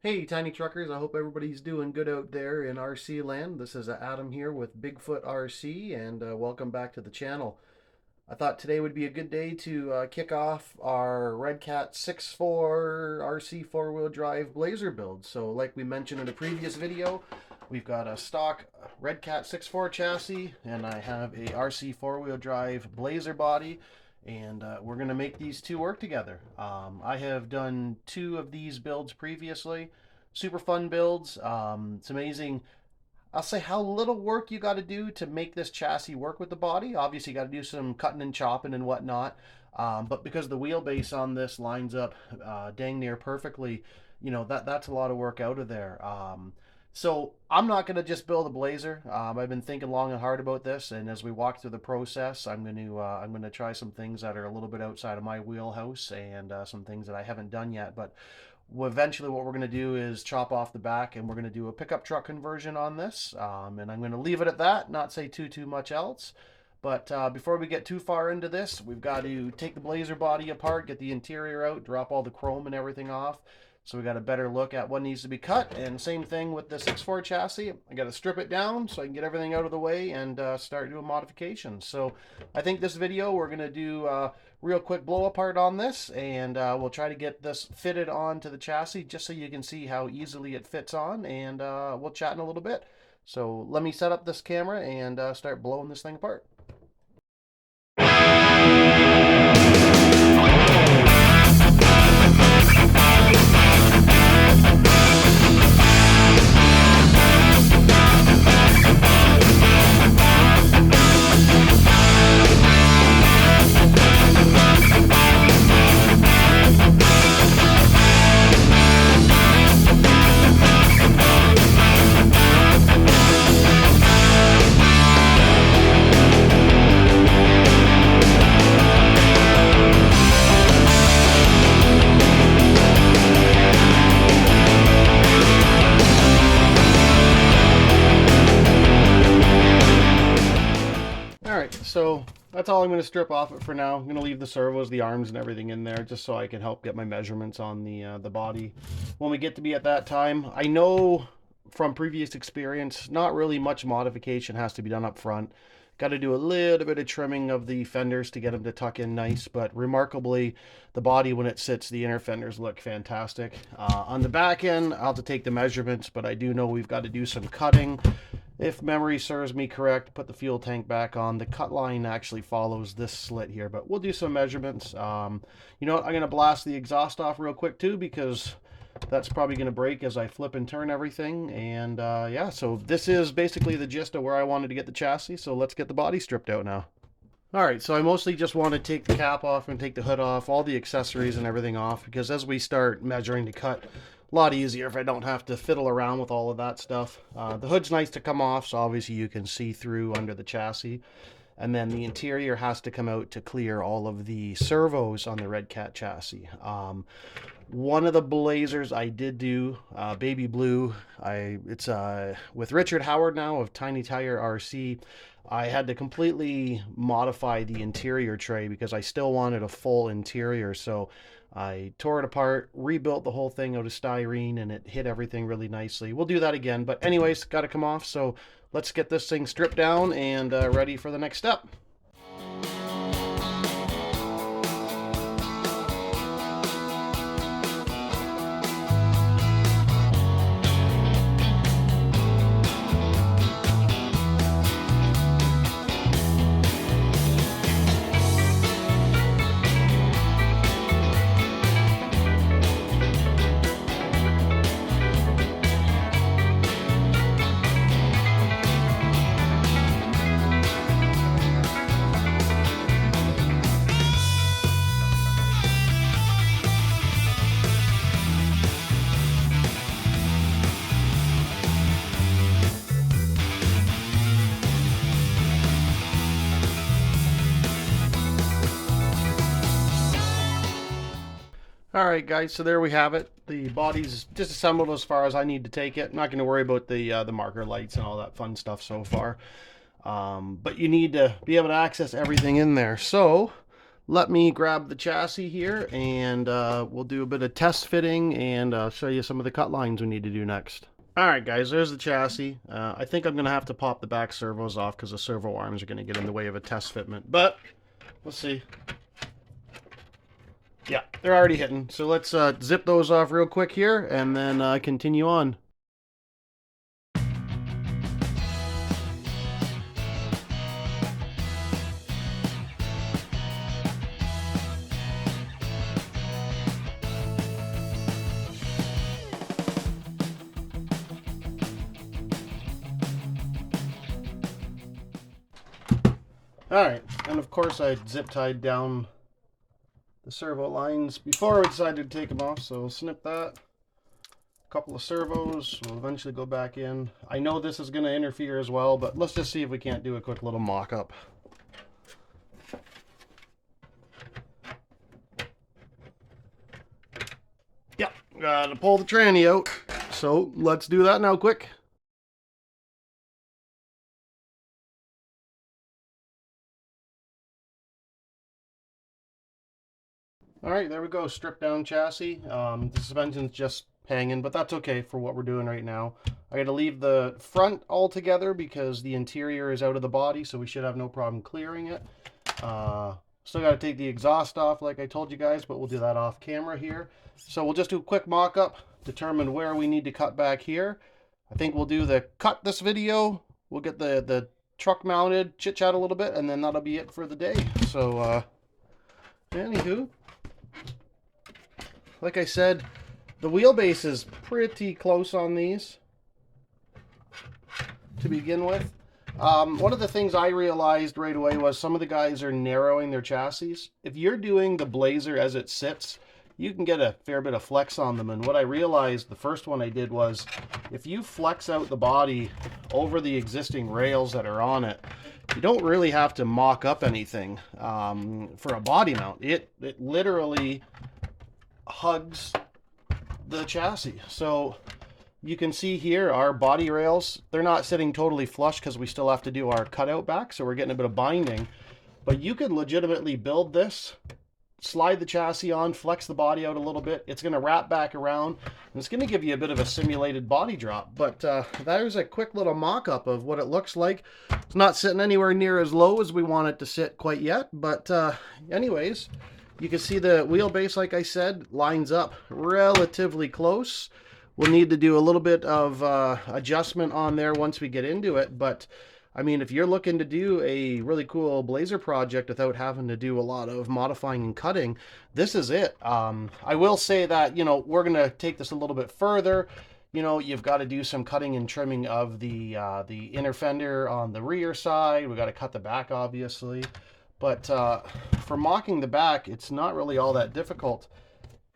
Hey, tiny truckers, I hope everybody's doing good out there in RC land. This is Adam here with Bigfoot RC, and welcome back to the channel. I thought today would be a good day to kick off our Red Cat 6.4 RC four-wheel drive Blazer build. So like we mentioned in a previous video, we've got a stock Red Cat 6.4 chassis, and I have a RC four-wheel drive Blazer body, and we're going to make these two work together. I have done two of these builds previously. Super fun builds. It's amazing, I'll say, how little work you got to do to make this chassis work with the body. Obviously, you got to do some cutting and chopping and whatnot. But because the wheelbase on this lines up dang near perfectly, that's a lot of work out of there. So I'm not going to just build a Blazer. I've been thinking long and hard about this, and as we walk through the process, I'm going to try some things that are a little bit outside of my wheelhouse, and some things that I haven't done yet. But eventually what we're going to do is chop off the back, and we're going to do a pickup truck conversion on this, and I'm going to leave it at that, not say too much else. But before we get too far into this, we've got to take the Blazer body apart, get the interior out, drop all the chrome and everything off, so we got a better look at what needs to be cut. And same thing with the 6.4 chassis. I got to strip it down so I can get everything out of the way and start doing modifications. So I think this video we're going to do real quick blow apart on this, and we'll try to get this fitted onto the chassis just so you can see how easily it fits on, and we'll chat in a little bit. So let me set up this camera and start blowing this thing apart. So that's all I'm going to strip off it for now. I'm going to leave the servos, the arms, and everything in there just so I can help get my measurements on the body when we get to be at that time. I know from previous experience, not really much modification has to be done up front. Got to do a little bit of trimming of the fenders to get them to tuck in nice, but remarkably, the body, when it sits, the inner fenders look fantastic. On the back end, I'll have to take the measurements, but I do know we've got to do some cutting. If memory serves me correct, put the fuel tank back on. The cut line actually follows this slit here, but we'll do some measurements. You know what? I'm going to blast the exhaust off real quick too, because that's probably going to break as I flip and turn everything. And yeah, so this is basically the gist of where I wanted to get the chassis. So let's get the body stripped out now. All right, so I mostly just want to take the cap off and take the hood off, all the accessories and everything off, because as we start measuring to cut, a lot easier if I don't have to fiddle around with all of that stuff. The hood's nice to come off, so obviously you can see through under the chassis. And then the interior has to come out to clear all of the servos on the Red Cat chassis. One of the Blazers I did do, baby blue, it's with Richard Howard now of Tiny Tire RC. I had to completely modify the interior tray because I still wanted a full interior, so I tore it apart, rebuilt the whole thing out of styrene, and it hit everything really nicely. We'll do that again, but anyways, got to come off, so let's get this thing stripped down and ready for the next step. Alright guys, so there we have it. The body's disassembled as far as I need to take it. I'm not going to worry about the marker lights and all that fun stuff so far. But you need to be able to access everything in there. So let me grab the chassis here, and we'll do a bit of test fitting and show you some of the cut lines we need to do next. Alright guys, there's the chassis. I think I'm going to have to pop the back servos off because the servo arms are going to get in the way of a test fitment. But, we'll see. Yeah, they're already hitting. So let's zip those off real quick here and then continue on. Alright, and of course I zip tied down the servo lines before I decided to take them off, so we'll snip that. A couple of servos will eventually go back in. I know this is going to interfere as well, but let's just see if we can't do a quick little mock-up. Yep, gotta pull the tranny out, so let's do that now quick. Alright, there we go, stripped down chassis. The suspension's just hanging, but that's okay for what we're doing right now. I gotta leave the front all together because the interior is out of the body, so we should have no problem clearing it. Still gotta take the exhaust off like I told you guys, but we'll do that off camera here. So we'll just do a quick mock-up, determine where we need to cut back here. I think we'll do the cut this video. We'll get the truck mounted, chit-chat a little bit, and then that'll be it for the day. So, anywho, like I said, the wheelbase is pretty close on these to begin with. One of the things I realized right away was some of the guys are narrowing their chassis. If you're doing the Blazer as it sits, you can get a fair bit of flex on them. And what I realized, the first one I did was, if you flex out the body over the existing rails that are on it, you don't really have to mock up anything for a body mount. It literally hugs the chassis. So you can see here our body rails, they're not sitting totally flush because we still have to do our cutout back, so we're getting a bit of binding. But you could legitimately build this, slide the chassis on, flex the body out a little bit. It's going to wrap back around, and it's going to give you a bit of a simulated body drop. But there's a quick little mock-up of what it looks like. It's not sitting anywhere near as low as we want it to sit quite yet, but anyways, you can see the wheelbase, like I said, lines up relatively close. We'll need to do a little bit of adjustment on there once we get into it, but I mean, if you're looking to do a really cool Blazer project without having to do a lot of modifying and cutting, this is it. I will say that, you know, we're going to take this a little bit further. You know, you've got to do some cutting and trimming of the inner fender on the rear side. We got to cut the back, obviously. But for mocking the back, it's not really all that difficult.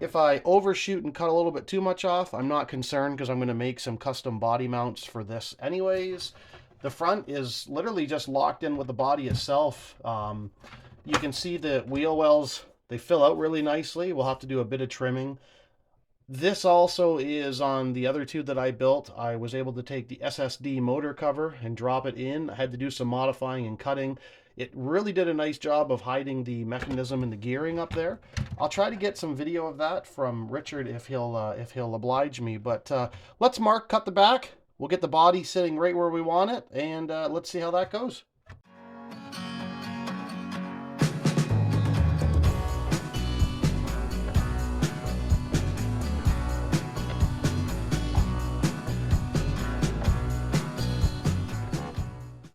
If I overshoot and cut a little bit too much off, I'm not concerned because I'm going to make some custom body mounts for this anyways. The front is literally just locked in with the body itself. You can see the wheel wells, they fill out really nicely. We'll have to do a bit of trimming. This also is on the other two that I built. I was able to take the SSD motor cover and drop it in. I had to do some modifying and cutting. It really did a nice job of hiding the mechanism and the gearing up there. I'll try to get some video of that from Richard if he'll oblige me. But let's cut the back. We'll get the body sitting right where we want it, and let's see how that goes.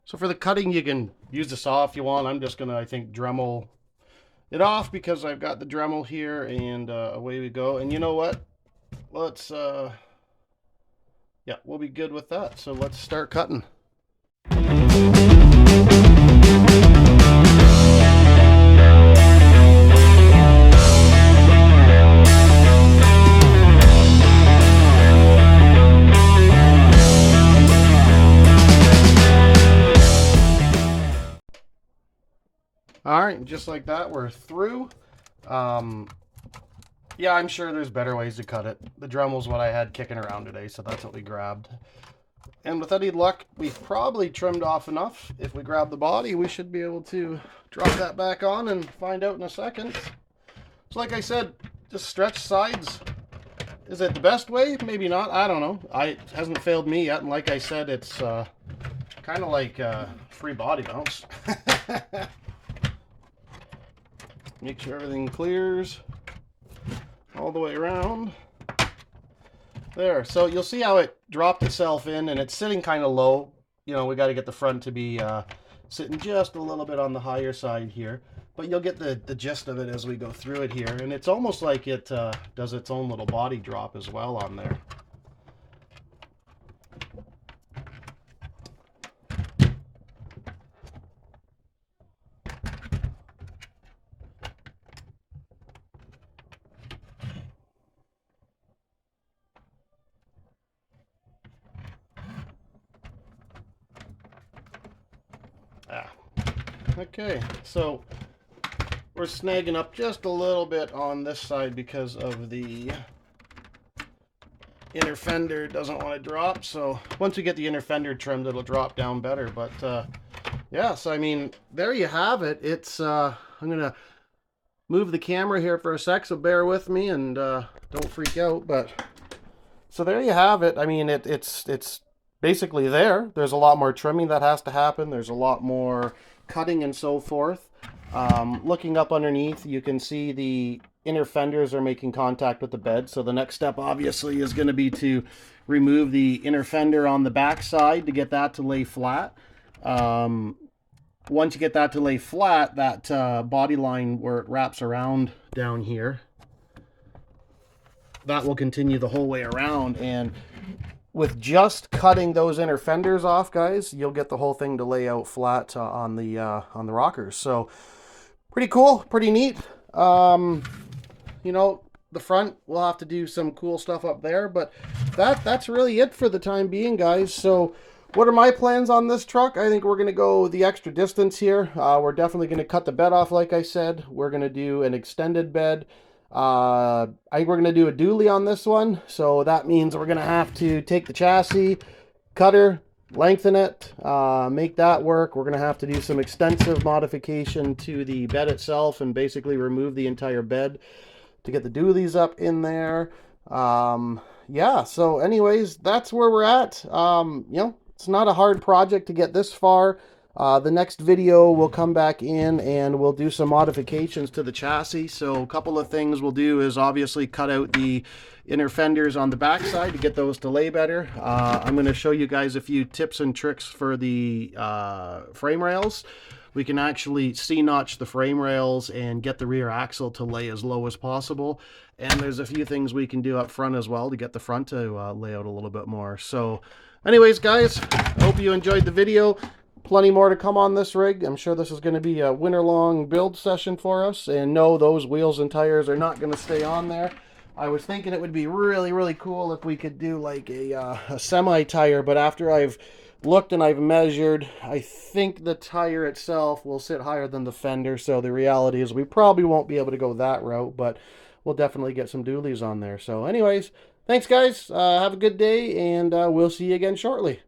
So for the cutting, you can use the saw if you want. I'm just going to, I think, Dremel it off because I've got the Dremel here, and away we go. And you know what? Let's, yeah, we'll be good with that. So let's start cutting. All right, just like that, we're through. Yeah, I'm sure there's better ways to cut it. The Dremel's what I had kicking around today, so that's what we grabbed. And with any luck, we've probably trimmed off enough. If we grab the body, we should be able to drop that back on and find out in a second. So like I said, just stretch sides. Is it the best way? Maybe not. I don't know. It hasn't failed me yet. And like I said, it's kind of like free body bounce. Make sure everything clears all the way around. There. So you'll see how it dropped itself in, and it's sitting kind of low. You know, we got to get the front to be sitting just a little bit on the higher side here. But you'll get the gist of it as we go through it here. And it's almost like it does its own little body drop as well on there. Okay, so we're snagging up just a little bit on this side because of the inner fender doesn't want to drop. So once we get the inner fender trimmed, it'll drop down better. But yeah, so I mean, there you have it. It's I'm gonna move the camera here for a sec, so bear with me and don't freak out. But so there you have it. I mean, it's basically there. There's a lot more trimming that has to happen. There's a lot more cutting and so forth. Looking up underneath, you can see the inner fenders are making contact with the bed. So the next step obviously is going to be to remove the inner fender on the back side to get that to lay flat. Once you get that to lay flat, that body line where it wraps around down here, that will continue the whole way around. And with just cutting those inner fenders off, guys, you'll get the whole thing to lay out flat on the rockers. So pretty cool, pretty neat. You know, the front, we'll have to do some cool stuff up there, but that's really it for the time being, guys. So what are my plans on this truck? I think we're going to go the extra distance here. We're definitely going to cut the bed off, like I said. We're going to do an extended bed. I think we're going to do a dually on this one. So that means we're going to have to take the chassis, cutter, lengthen it, make that work. We're going to have to do some extensive modification to the bed itself and basically remove the entire bed to get the dualies up in there. Yeah, so anyways, that's where we're at. You know, it's not a hard project to get this far. The next video we'll come back in and we'll do some modifications to the chassis. So a couple of things we'll do is obviously cut out the inner fenders on the back side to get those to lay better. I'm going to show you guys a few tips and tricks for the frame rails. We can actually C-notch the frame rails and get the rear axle to lay as low as possible. And there's a few things we can do up front as well to get the front to lay out a little bit more. So anyways, guys, I hope you enjoyed the video. Plenty more to come on this rig. I'm sure this is going to be a winter-long build session for us. And no, those wheels and tires are not going to stay on there. I was thinking it would be really, really cool if we could do like a semi-tire, but after I've looked and I've measured, I think the tire itself will sit higher than the fender. So the reality is we probably won't be able to go that route, but we'll definitely get some dualies on there. So anyways, thanks guys. Have a good day, and we'll see you again shortly.